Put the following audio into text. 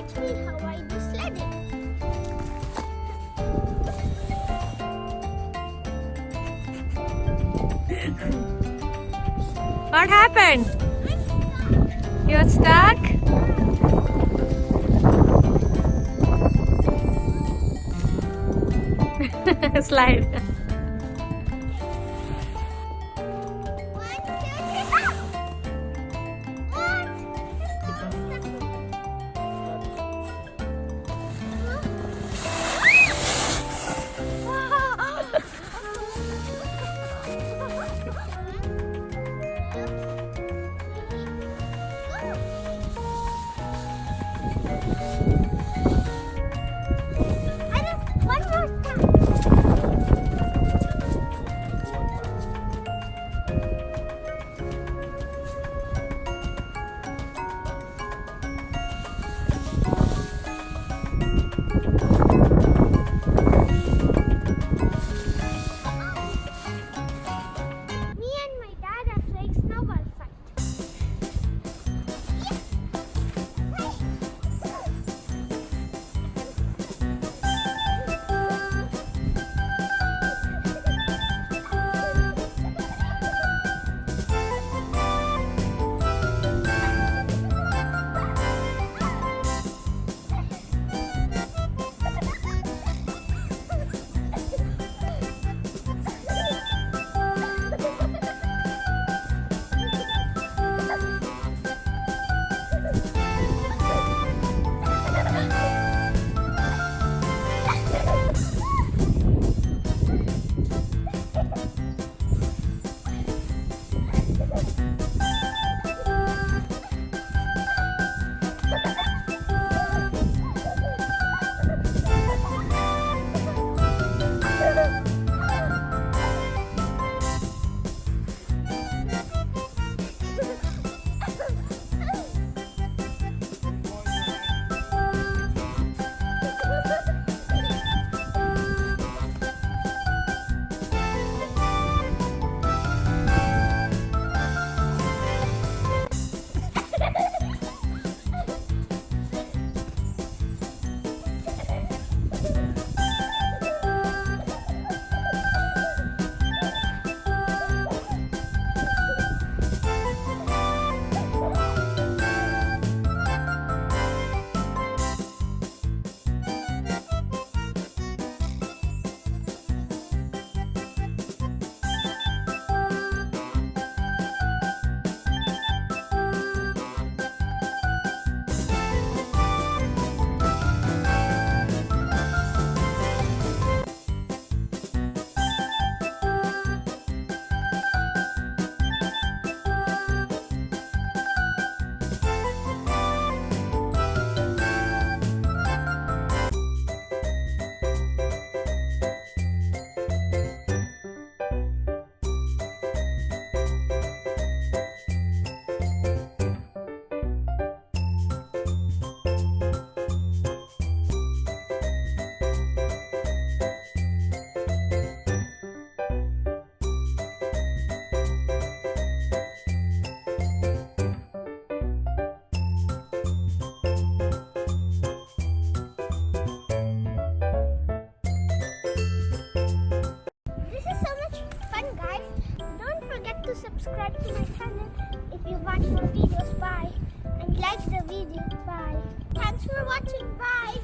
watch me how I do sledding. What happened? You're stuck? Slide. 1, 2, 3, go! What? One more time. Me and my dad are playing snowball fight. To subscribe to my channel if you want more videos. Bye. And like the video. Bye. Thanks for watching. Bye.